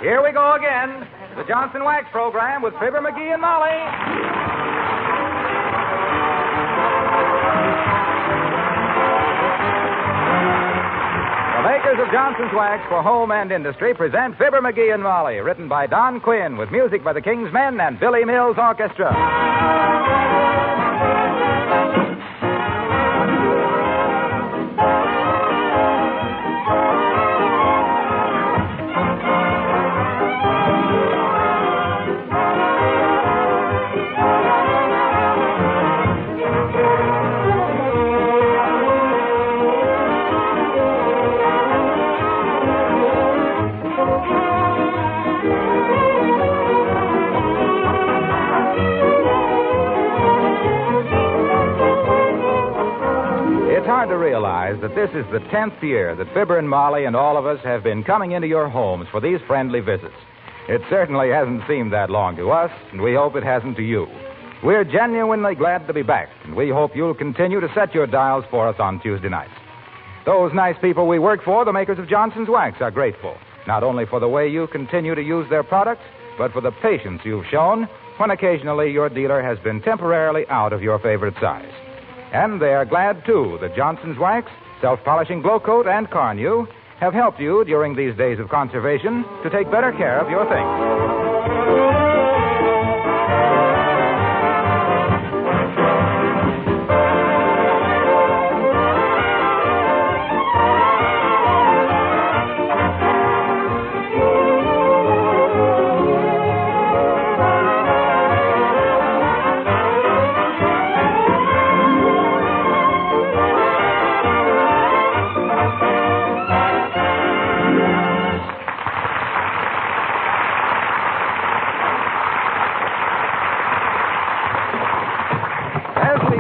Here we go again. The Johnson Wax Program with Fibber McGee and Molly. The makers of Johnson's Wax for home and industry present Fibber McGee and Molly, written by Don Quinn with music by the King's Men and Billy Mills Orchestra. Hard to realize that this is the 10th year that Fibber and Molly and all of us have been coming into your homes for these friendly visits. It certainly hasn't seemed that long to us, and we hope it hasn't to you. We're genuinely glad to be back, and we hope you'll continue to set your dials for us on Tuesday nights. Those nice people we work for, the makers of Johnson's Wax, are grateful, not only for the way you continue to use their products, but for the patience you've shown when occasionally your dealer has been temporarily out of your favorite size. And they are glad, too, that Johnson's Wax, self-polishing glow coat, and Carnew have helped you during these days of conservation to take better care of your things.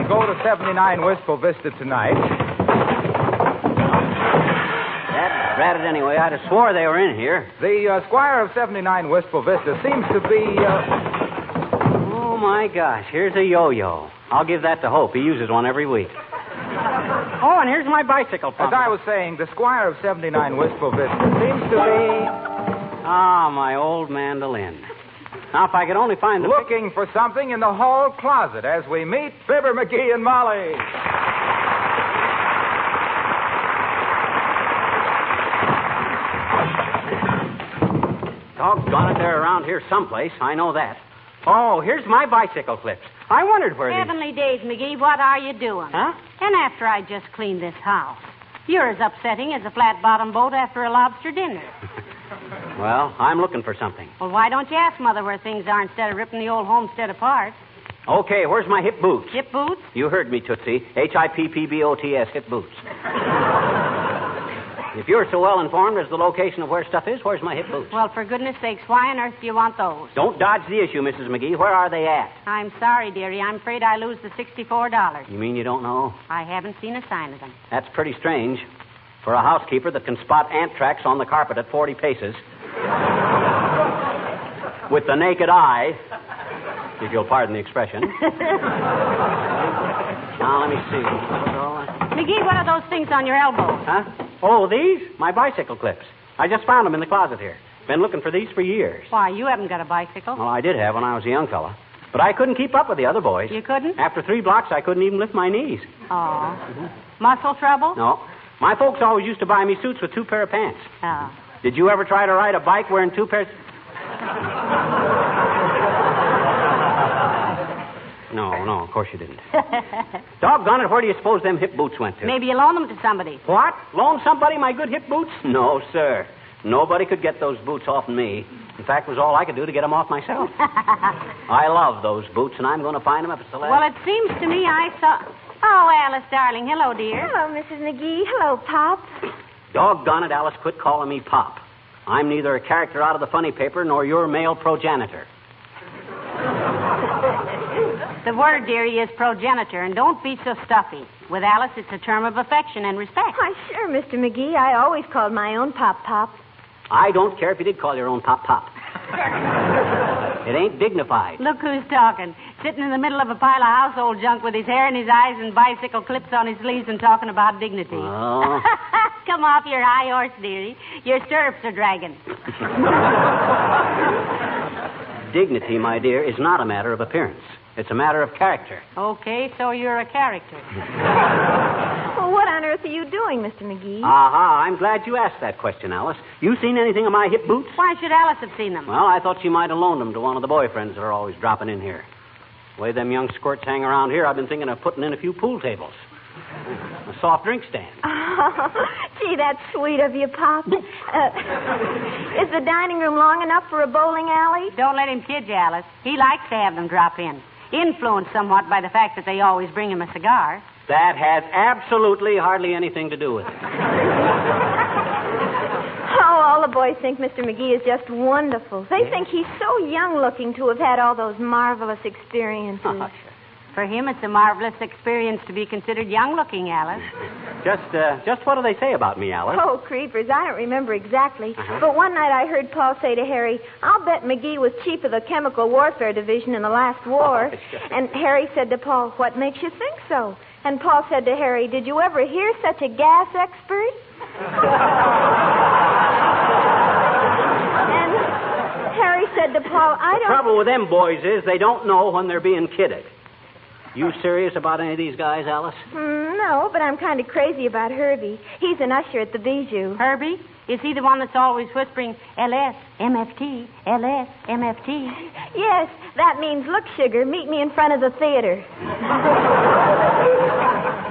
Go to 79 Wistful Vista tonight. That ratted anyway. I'd have swore they were in here. The squire of 79 Wistful Vista seems to be... Oh, my gosh. Here's a yo-yo. I'll give that to Hope. He uses one every week. Oh, and here's my bicycle pump. As I was saying, the squire of 79 Wistful Vista seems to be... Ah, my old mandolin. Now, if I could only find the... Looking for something in the hall closet as we meet Fibber McGee and Molly. Doggone it, they're around here someplace. I know that. Oh, here's my bicycle clips. I wondered where Heavenly days, McGee, what are you doing? Huh? And after I just cleaned this house. You're as upsetting as a flat-bottom boat after a lobster dinner. Well, I'm looking for something. Well, why don't you ask Mother where things are instead of ripping the old homestead apart? Okay, where's my hip boots? Hip boots? You heard me, Tootsie. Hippboots, hip boots. If you're so well informed as the location of where stuff is, where's my hip boots? Well, for goodness sakes, why on earth do you want those? Don't dodge the issue, Mrs. McGee. Where are they at? I'm sorry, dearie. I'm afraid I lose the $64. You mean you don't know? I haven't seen a sign of them. That's pretty strange. For a housekeeper that can spot ant tracks on the carpet at 40 paces. With the naked eye, if you'll pardon the expression. Now, let me see. McGee, what are those things on your elbow? Huh? Oh, these? My bicycle clips. I just found them in the closet here. Been looking for these for years. Why, you haven't got a bicycle. Well, I did have when I was a young fella. But I couldn't keep up with the other boys. You couldn't? After 3 blocks, I couldn't even lift my knees. Oh. Muscle trouble? No. My folks always used to buy me suits with 2 pair of pants. Oh. Did you ever try to ride a bike wearing 2 pairs? No, of course you didn't. Doggone it, where do you suppose them hip boots went to? Maybe you loan them to somebody. What? Loan somebody my good hip boots? No, sir. Nobody could get those boots off me. In fact, it was all I could do to get them off myself. I love those boots, and I'm going to find them if it's the last. Well, it seems to me I saw... Oh, Alice, darling. Hello, dear. Hello, Mrs. McGee. Hello, Pop. Doggone it, Alice, quit calling me Pop. I'm neither a character out of the funny paper nor your male progenitor. The word, dearie, is progenitor, and don't be so stuffy. With Alice, it's a term of affection and respect. Why, sure, Mr. McGee. I always called my own Pop. I don't care if you did call your own Pop. It ain't dignified. Look who's talking. Sitting in the middle of a pile of household junk with his hair in his eyes and bicycle clips on his sleeves and talking about dignity. Oh. Come off your high horse, dearie. Your stirrups are dragging. Dignity, my dear, is not a matter of appearance. It's a matter of character. Okay, so you're a character. Well, what on earth are you doing, Mr. McGee? Aha, I'm glad you asked that question, Alice. You seen anything of my hip boots? Why should Alice have seen them? Well, I thought she might have loaned them to one of the boyfriends that are always dropping in here. The way them young squirts hang around here, I've been thinking of putting in a few pool tables. A soft drink stand. Oh, gee, that's sweet of you, Pop. Is the dining room long enough for a bowling alley? Don't let him kid you, Alice. He likes to have them drop in. Influenced somewhat by the fact that they always bring him a cigar. That has absolutely hardly anything to do with it. Oh, all the boys think Mr. McGee is just wonderful. They think he's so young-looking to have had all those marvelous experiences. Oh, sure. For him, it's a marvelous experience to be considered young-looking, Alice. Just what do they say about me, Alice? Oh, creepers, I don't remember exactly. But one night I heard Paul say to Harry, I'll bet McGee was chief of the Chemical Warfare Division in the last war. And Harry said to Paul, what makes you think so? And Paul said to Harry, did you ever hear such a gas expert? And Harry said to Paul, The trouble with them boys is they don't know when they're being kidded. You serious about any of these guys, Alice? No, but I'm kind of crazy about Herbie. He's an usher at the Bijou. Herbie? Is he the one that's always whispering, LS, MFT, LS, MFT? Yes, that means, look, sugar, meet me in front of the theater.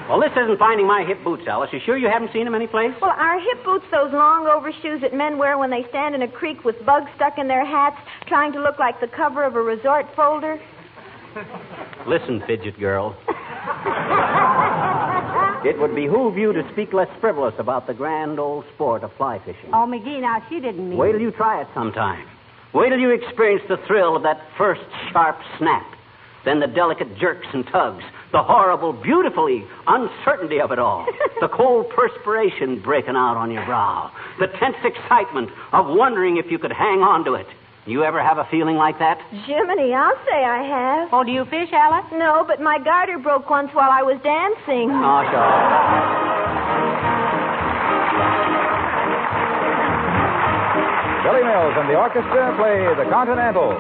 Well, this isn't finding my hip boots, Alice. You sure you haven't seen them anyplace? Well, are hip boots those long overshoes that men wear when they stand in a creek with bugs stuck in their hats, trying to look like the cover of a resort folder? Listen, fidget girl. It would behoove you to speak less frivolous about the grand old sport of fly fishing. Oh, McGee, now, she didn't mean... Wait till you try it sometime. Wait till you experience the thrill of that first sharp snap. Then the delicate jerks and tugs. The horrible, beautifully uncertainty of it all. The cold perspiration breaking out on your brow. The tense excitement of wondering if you could hang on to it. You ever have a feeling like that? Jiminy, I'll say I have. Oh, do you fish, Alice? No, but my garter broke once while I was dancing. Oh, sure. Billy Mills and the orchestra play the Continental.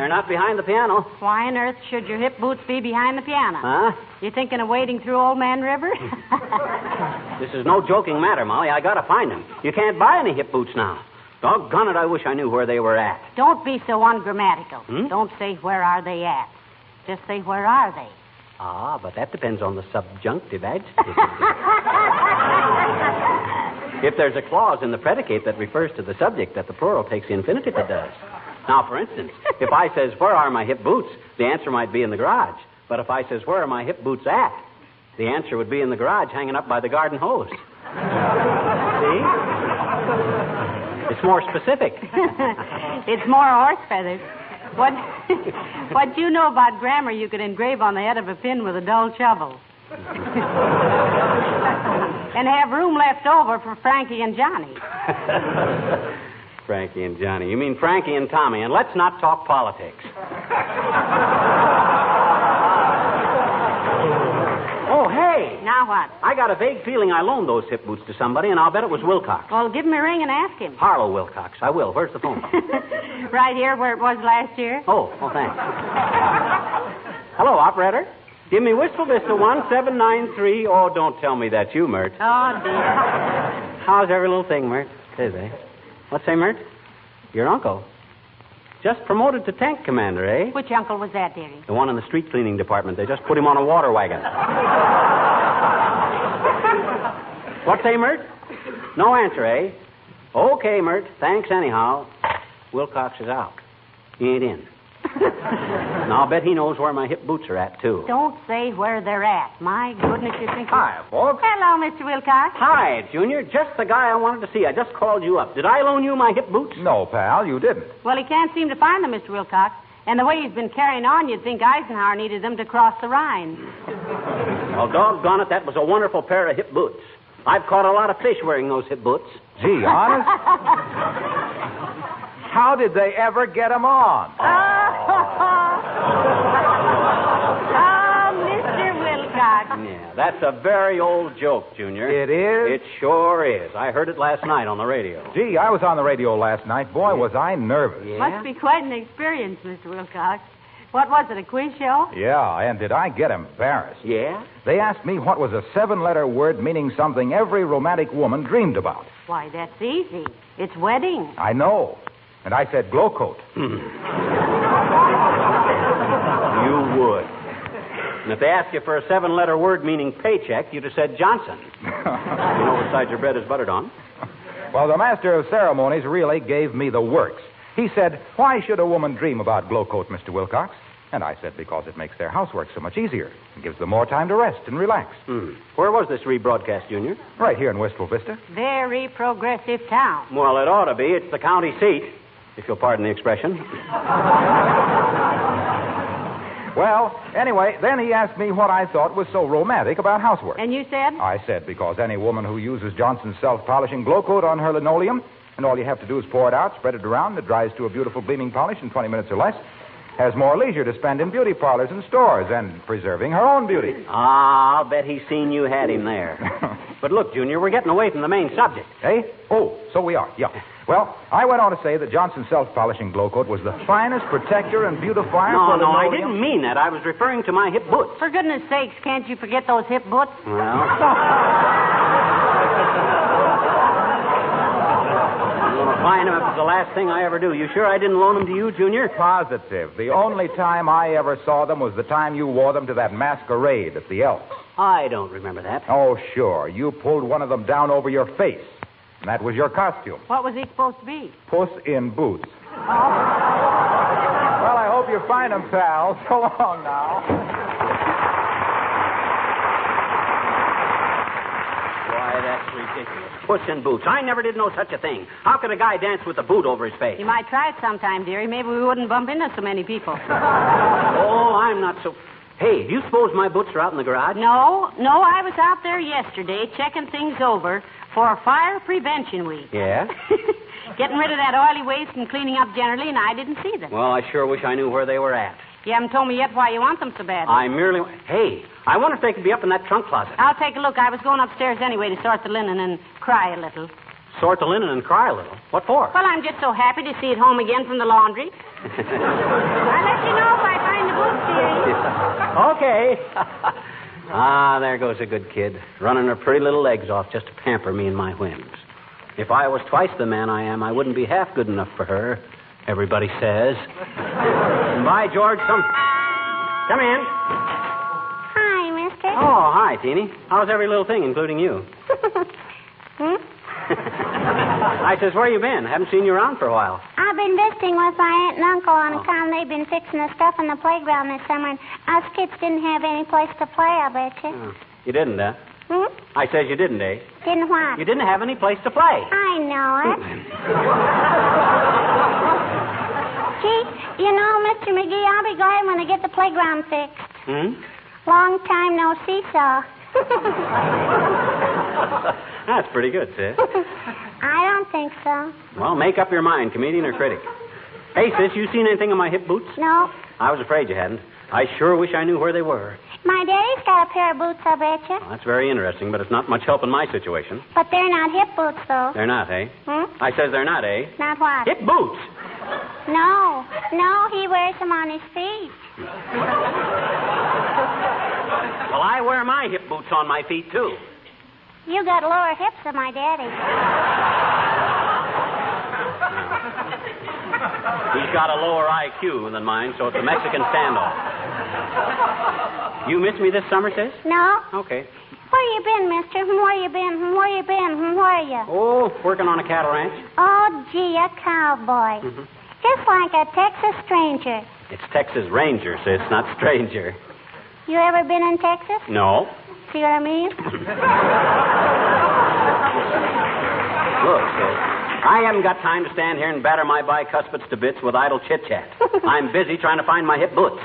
Not behind the piano. Why on earth should your hip boots be behind the piano? Huh? You thinking of wading through Old Man River? This is no joking matter, Molly. I gotta find them. You can't buy any hip boots now. Doggone it, I wish I knew where they were at. Don't be so ungrammatical. Don't say, where are they at? Just say, where are they? Ah, but that depends on the subjunctive adjective. If there's a clause in the predicate that refers to the subject that the plural takes the infinitive, it does. Now, for instance, if I says, where are my hip boots, the answer might be in the garage. But if I says, where are my hip boots at, the answer would be in the garage hanging up by the garden hose. See? It's more specific. It's more horse feathers. What you know about grammar you could engrave on the head of a pin with a dull shovel. And have room left over for Frankie and Johnny. Frankie and Johnny. You mean Frankie and Tommy. And let's not talk politics. Oh, hey. Now what? I got a vague feeling I loaned those hip boots to somebody, and I'll bet it was Wilcox. Well, give him a ring and ask him. Harlow Wilcox. I will. Where's the phone? Right here where it was last year. Oh, thanks. Hello, operator. Give me Wistful Vista 1793. Oh, don't tell me that's you, Mert. Oh, dear. How's every little thing, Mert? Is, eh? What's say, Mert? Your uncle. Just promoted to tank commander, eh? Which uncle was that, dearie? The one in the street cleaning department. They just put him on a water wagon. What say, Mert? No answer, eh? Okay, Mert. Thanks anyhow. Wilcox is out. He ain't in. And I'll bet he knows where my hip boots are at, too. Don't say where they're at. My goodness, you think... Hi, folks. Hello, Mr. Wilcox. Hi, Junior. Just the guy I wanted to see. I just called you up. Did I loan you my hip boots? No, pal, you didn't. Well, he can't seem to find them, Mr. Wilcox. And the way he's been carrying on, you'd think Eisenhower needed them to cross the Rhine. Well, doggone it, that was a wonderful pair of hip boots. I've caught a lot of fish wearing those hip boots. Gee, honest? How did they ever get them on? Oh, Mr. Wilcox. Yeah, that's a very old joke, Junior. It is? It sure is. I heard it last night on the radio. Gee, I was on the radio last night. Boy, was I nervous. Yeah? Must be quite an experience, Mr. Wilcox. What was it, a quiz show? Yeah, and did I get embarrassed? Yeah? They asked me what was a 7-letter word meaning something every romantic woman dreamed about. Why, that's easy. It's wedding. I know. And I said glow coat. You would. And if they asked you for a 7-letter word meaning paycheck, you'd have said Johnson. You know what side your bread is buttered on. Well, the master of ceremonies really gave me the works. He said, why should a woman dream about glow coat, Mr. Wilcox? And I said, because it makes their housework so much easier and gives them more time to rest and relax. Where was this rebroadcast, Junior? Right here in Wistful Vista. Very progressive town. Well, it ought to be. It's the county seat, if you'll pardon the expression. Well, anyway, then he asked me what I thought was so romantic about housework. And you said? I said, because any woman who uses Johnson's self-polishing glow coat on her linoleum, and all you have to do is pour it out, spread it around, it dries to a beautiful gleaming polish in 20 minutes or less, has more leisure to spend in beauty parlors and stores and preserving her own beauty. Ah, I'll bet he's seen you had him there. But look, Junior, we're getting away from the main subject. Eh? Oh, so we are, yeah. Well, I went on to say that Johnson's self-polishing glow coat was the finest protector and beautifier for No, I linoleum. didn't mean that. I was referring to my hip boots. For goodness sakes, can't you forget those hip boots? Well... Fine, if it's the last thing I ever do. You sure I didn't loan them to you, Junior? Positive. The only time I ever saw them was the time you wore them to that masquerade at the Elks. I don't remember that. Oh, sure. You pulled one of them down over your face. And that was your costume. What was he supposed to be? Puss in Boots. Well, I hope you find them, pal. So long now. Why, that's ridiculous. Puss in Boots. I never did know such a thing. How could a guy dance with a boot over his face? You might try it sometime, dearie. Maybe we wouldn't bump into so many people. Oh, I'm not so... Hey, do you suppose my boots are out in the garage? No, I was out there yesterday checking things over for Fire Prevention Week. Yeah? Getting rid of that oily waste and cleaning up generally, and I didn't see them. Well, I sure wish I knew where they were at. You haven't told me yet why you want them so badly. I merely... Hey, I wonder if they could be up in that trunk closet. I'll take a look. I was going upstairs anyway to sort the linen and cry a little. Sort the linen and cry a little? What for? Well, I'm just so happy to see it home again from the laundry. I'll let you know if I find the boots, dearie. Okay. Ah, there goes a good kid, running her pretty little legs off just to pamper me and my whims. If I was twice the man I am, I wouldn't be half good enough for her, everybody says. Bye, George. Come in. Hi, mister. Oh, hi, Teeny. How's every little thing, including you? I says, where you been? Haven't seen you around for a while. I've been visiting with my aunt and uncle on account they've been fixing the stuff in the playground this summer, and us kids didn't have any place to play, I bet you. Oh, you didn't, huh? I says you didn't, eh? Didn't what? You didn't have any place to play. I know it. Gee, you know, Mr. McGee, I'll be glad when they get the playground fixed. Long time no seesaw. That's pretty good, sis. I don't think so. Well, make up your mind, comedian or critic. Hey, sis, you seen anything of my hip boots? No. I was afraid you hadn't. I sure wish I knew where they were. My daddy's got a pair of boots, I bet you. Well, that's very interesting, but it's not much help in my situation. But they're not hip boots, though. They're not, eh? I says they're not, eh? Not what? Hip boots. No, he wears them on his feet. Well, I wear my hip boots on my feet, too. You got lower hips than my daddy. He's got a lower IQ than mine, so it's a Mexican standoff. You miss me this summer, sis? No. Okay. Where you been, mister? Where you been? Where you been? Where you? Oh, working on a cattle ranch. Oh, gee, a cowboy. Just like a Texas stranger. It's Texas Ranger, sis, not stranger. You ever been in Texas? No. See what I mean? Look, sis, I haven't got time to stand here and batter my bicuspids to bits with idle chit-chat. I'm busy trying to find my hip boots.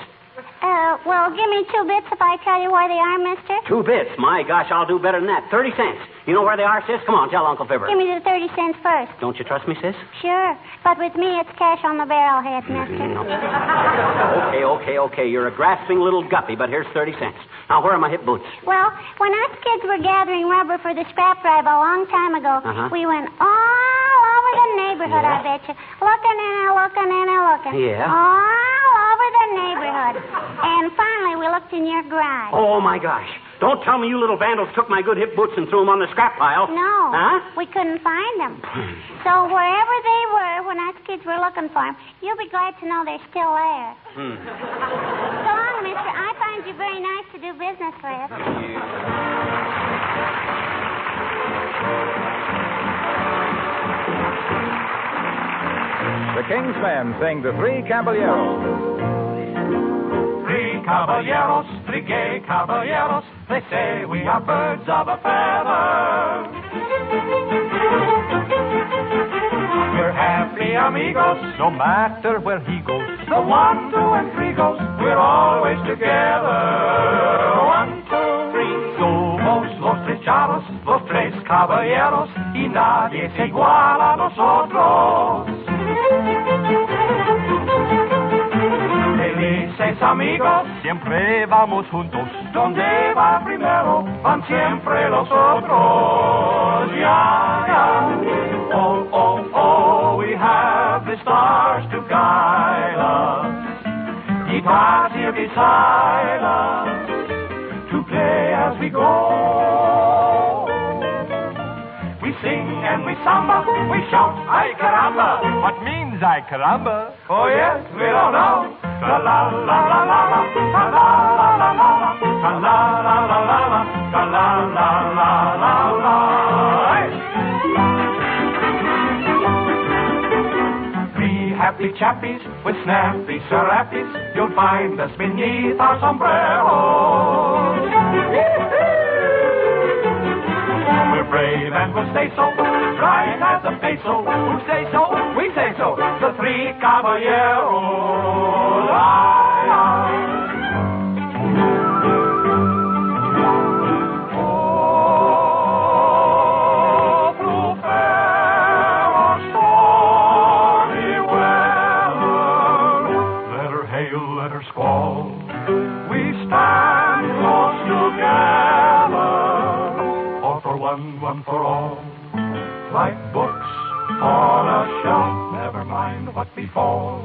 Well, give me 2 bits if I tell you where they are, mister. 2 bits? My gosh, I'll do better than that. 30 cents. You know where they are, sis? Come on, tell Uncle Fibber. Give me the 30 cents first. Don't you trust me, sis? Sure. But with me, it's cash on the barrelhead, mister. Okay. You're a grasping little guppy, but here's 30 cents. Now, where are my hip boots? Well, when us kids were gathering rubber for the scrap drive a long time ago, we went all over the neighborhood, I bet you. Looking. Yeah? All over the neighborhood. And finally, we looked in your garage. Oh, my gosh. Don't tell me you little vandals took my good hip boots and threw them on the scrap pile. No. Huh? We couldn't find them. So wherever they were, when us kids were looking for them, you'll be glad to know they're still there. So long, mister. I find you very nice to do business with. The King's Men sing the Three Caballeros. 3 caballeros, 3 gay caballeros, they say we are birds of a feather. We're happy amigos, no matter where he goes. The 1, 2, and 3 goes, we're always together. 1, 2, 3, somos los 3 chavos, los 3 caballeros, y nadie se iguala a nosotros. Felices amigos, siempre vamos juntos. Donde va primero, van siempre los otros. Yeah. Oh, we have the stars to guide us. Guitars here beside us, to play as we go. We sing and we samba, we shout, ay caramba. What means ay caramba? Oh yes, we don't know. La la la la la la, la la la la la, la la la la la, la la la la la. Three happy chappies with snappy serappies, you'll find us beneath our sombreros. We're brave and we'll stay so, right as a peso. Who say so? We say so. The 3 caballeros. One for all, like books on a shelf, never mind what befall.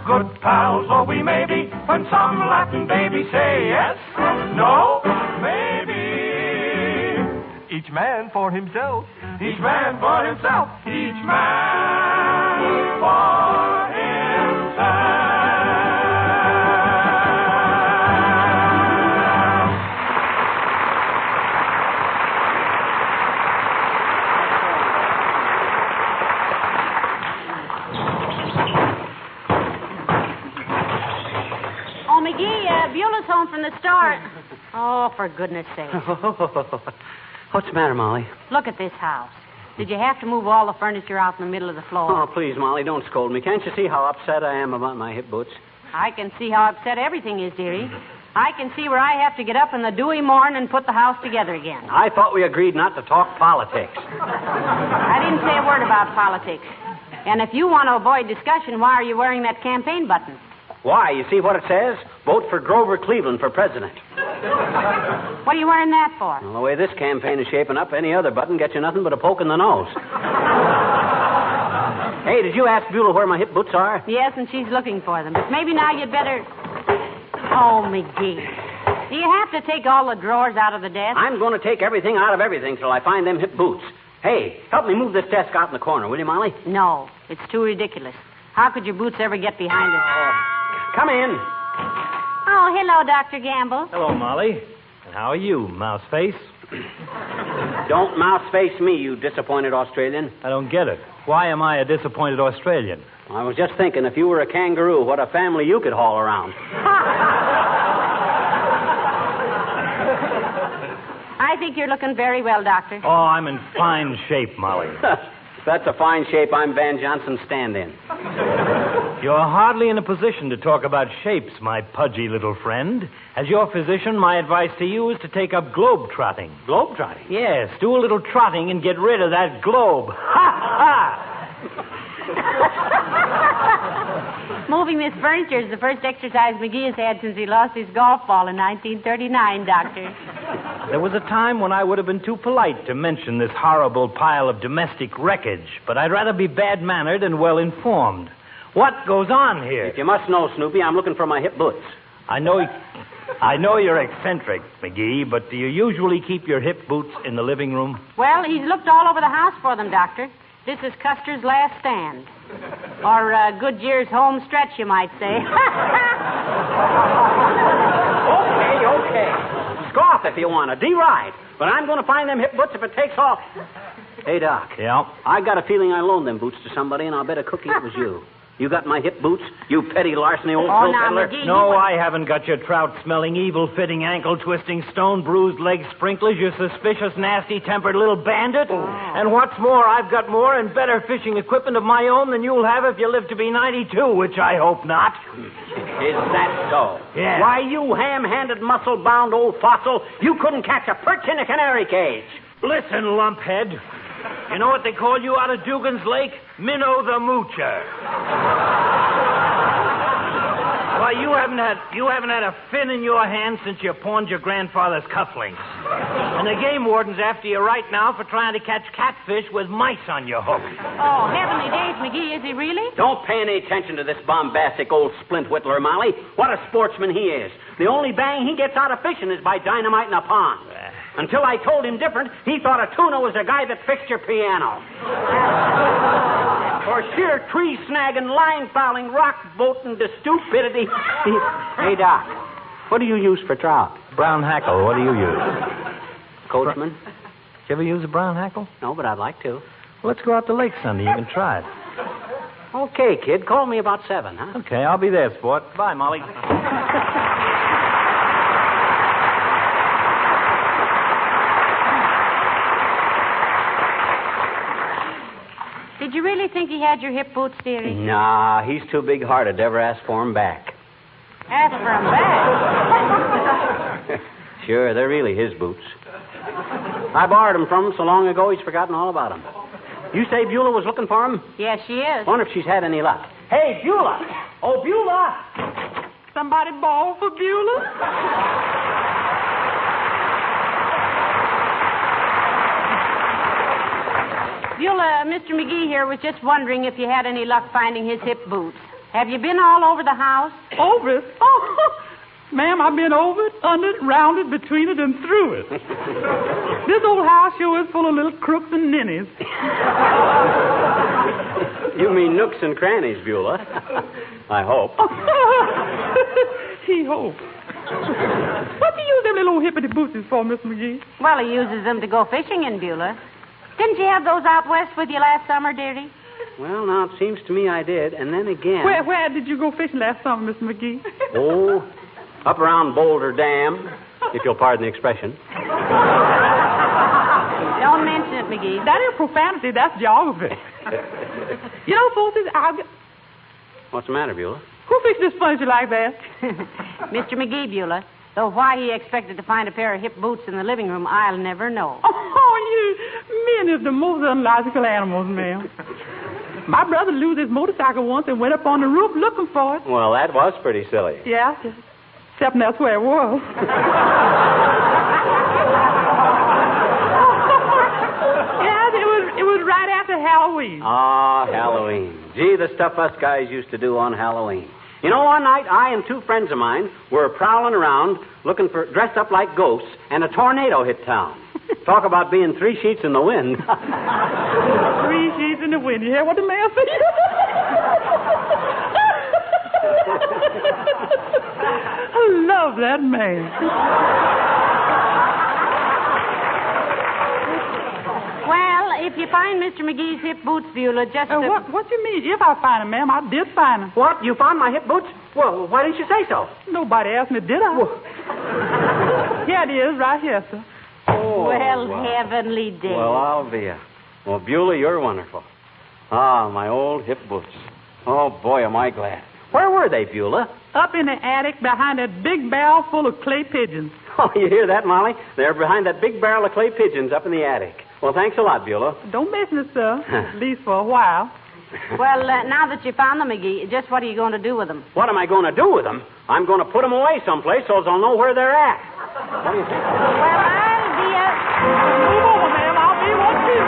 Good pals, oh we may be, when some Latin baby say yes, no, Each man for himself. Each man for himself. Each man for himself. McGee, Beulah's home from the store. Oh, for goodness sake. What's the matter, Molly? Look at this house. Did you have to move all the furniture out in the middle of the floor? Oh, please, Molly, don't scold me. Can't you see how upset I am about my hip boots? I can see how upset everything is, dearie. I can see where I have to get up in the dewy morn and put the house together again. I thought we agreed not to talk politics. I didn't say a word about politics. And if you want to avoid discussion, why are you wearing that campaign button? Why? You see what it says? Vote for Grover Cleveland for president. What are you wearing that for? Well, the way this campaign is shaping up, any other button gets you nothing but a poke in the nose. Hey, did you ask Beulah where my hip boots are? Yes, and she's looking for them. But maybe now you'd better... Oh, McGee. Do you have to take all the drawers out of the desk? I'm going to take everything out of everything till I find them hip boots. Hey, help me move this desk out in the corner, will you, Molly? No, it's too ridiculous. How could your boots ever get behind it? Come in. Oh, hello, Dr. Gamble. Hello, Molly. And how are you, mouse face? Don't mouse face me, you disappointed Australian. I don't get it. Why am I a disappointed Australian? I was just thinking, if you were a kangaroo, what a family you could haul around. I think you're looking very well, Doctor. Oh, I'm in fine shape, Molly. That's a fine shape I'm Van Johnson's stand-in. You're hardly in a position to talk about shapes, my pudgy little friend. As your physician, my advice to you is to take up globe-trotting. Globe-trotting? Yes, do a little trotting and get rid of that globe. Ha! Ha! Moving this furniture is the first exercise McGee has had since he lost his golf ball in 1939, Doctor. There was a time when I would have been too polite to mention this horrible pile of domestic wreckage, but I'd rather be bad-mannered and well-informed. What goes on here? If you must know, Snoopy, I'm looking for my hip boots. I know you're eccentric, McGee, but do you usually keep your hip boots in the living room? Well, he's looked all over the house for them, Doctor. This is Custer's last stand. Or Goodyear's home stretch, you might say. Okay. Scoff if you want to. Deride. But I'm going to find them hip boots if it takes off. Hey, Doc. Yeah? I got a feeling I loaned them boots to somebody, and I'll bet a cookie it was you. You got my hip boots, you petty larceny old now, peddler? McGee, No, I haven't got your trout-smelling, evil-fitting, ankle-twisting, stone-bruised leg sprinklers, you suspicious, nasty-tempered little bandit. Oh. And what's more, I've got more and better fishing equipment of my own than you'll have if you live to be 92, which I hope not. Is that so? Yeah. Why, you ham-handed, muscle-bound old fossil, you couldn't catch a perch in a canary cage. Listen, lumphead. You know what they call you out of Dugan's Lake? Minnow the Moocher. Why, you haven't had a fin in your hand since you pawned your grandfather's cufflinks. And the game warden's after you right now for trying to catch catfish with mice on your hook. Oh, heavenly days, McGee, is he really? Don't pay any attention to this bombastic old splint whittler, Molly. What a sportsman he is. The only bang he gets out of fishing is by dynamiting a pond. Until I told him different, he thought a tuna was a guy that fixed your piano. For sheer tree snagging, line fouling, rock boating to stupidity. Hey, Doc, what do you use for trout? Brown hackle, what do you use? Coachman? Did you ever use a brown hackle? No, but I'd like to. Well, let's go out to Lake Sunday. You can try it. Okay, kid. Call me about 7, huh? Okay, I'll be there, sport. Bye, Molly. Did you really think he had your hip boots, dearie? Nah, he's too big-hearted to ever ask for him back. Ask for him back? Sure, they're really his boots. I borrowed them from him so long ago he's forgotten all about them. You say Beulah was looking for him? Yes, she is. Wonder if she's had any luck. Hey, Beulah! Oh, Beulah! Somebody bawl for Beulah? Beulah, Mr. McGee here was just wondering if you had any luck finding his hip boots. Have you been all over the house? Over? Oh, Ma'am, I've been over it, under it, round it, between it, and through it. This old house sure is full of little crooks and ninnies. You mean nooks and crannies, Beulah. I hope. He hopes. What do you use them little old hippity bootses for, Miss McGee? Well, he uses them to go fishing in, Beulah. Didn't you have those out west with you last summer, dearie? Well, now, it seems to me I did, and then again... Where did you go fishing last summer, Miss McGee? Oh, up around Boulder Dam, if you'll pardon the expression. Don't mention it, McGee. That ain't profanity, that's geography. You know, folks, What's the matter, Beulah? Who fixed this furniture like that? Mr. McGee, Beulah. Though why he expected to find a pair of hip boots in the living room, I'll never know. Oh, men is the most unlogical animals, ma'am. My brother lose his motorcycle once and went up on the roof looking for it. Well, that was pretty silly. Yeah, except that's where it was. Yes, it was right after Halloween. Ah, Halloween. Gee, the stuff us guys used to do on Halloween. You know, one night, I and two friends of mine were prowling around dressed up like ghosts, and a tornado hit town. Talk about being 3 sheets in the wind. 3 sheets in the wind. You hear what the man said? I love that man. Well, if you find Mr. McGee's hip boots, Beulah, just... What do you mean? If I find them, ma'am, I did find them. What? You found my hip boots? Well, why didn't you say so? Nobody asked me, did I? Here it is, right here, sir. Oh, well, heavenly day. Well, I'll be a... Well, Beulah, you're wonderful. Ah, my old hip boots. Oh, boy, am I glad. Where were they, Beulah? Up in the attic behind that big barrel full of clay pigeons. Oh, you hear that, Molly? They're behind that big barrel of clay pigeons up in the attic. Well, thanks a lot, Beulah. Don't mention it, sir. At least for a while. Well, now that you found them, McGee, just what are you going to do with them? What am I going to do with them? I'm going to put them away someplace so they'll know where they're at. What do you think? Well, I'll be Move over, ma'am. I'll be one, too.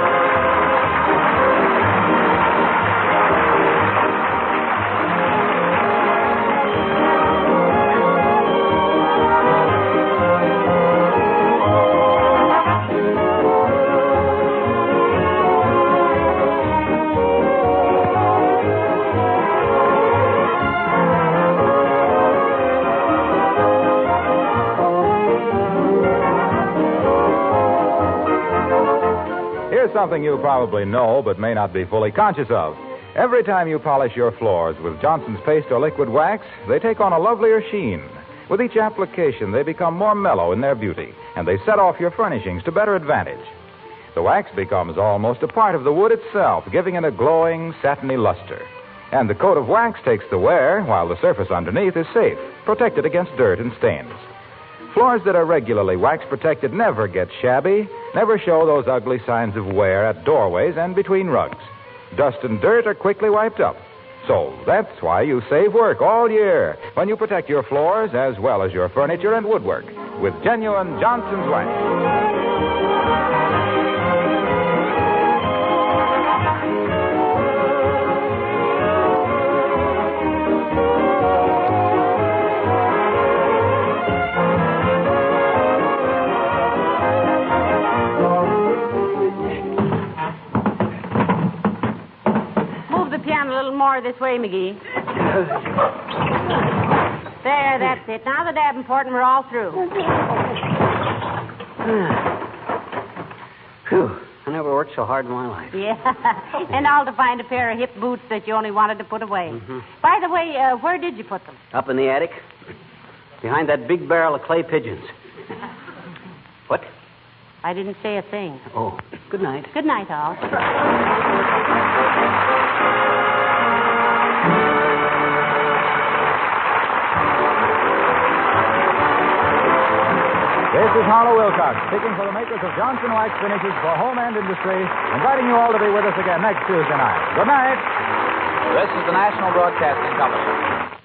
Something you probably know but may not be fully conscious of. Every time you polish your floors with Johnson's paste or liquid wax, they take on a lovelier sheen. With each application, they become more mellow in their beauty, and they set off your furnishings to better advantage. The wax becomes almost a part of the wood itself, giving it a glowing, satiny luster. And the coat of wax takes the wear, while the surface underneath is safe, protected against dirt and stains. Floors that are regularly wax protected never get shabby, never show those ugly signs of wear at doorways and between rugs. Dust and dirt are quickly wiped up. So that's why you save work all year when you protect your floors as well as your furniture and woodwork with genuine Johnson's wax. More this way, McGee. There, that's it. Now the Davenport, and we're all through. Whew. I never worked so hard in my life. Yeah. And all to find a pair of hip boots that you only wanted to put away. Mm-hmm. By the way, where did you put them? Up in the attic. Behind that big barrel of clay pigeons. What? I didn't say a thing. Oh, good night. Good night, all. This is Harlow Wilcox, speaking for the makers of Johnson Wax Finishes for Home and Industry, inviting you all to be with us again next Tuesday night. Good night. This is the National Broadcasting Company.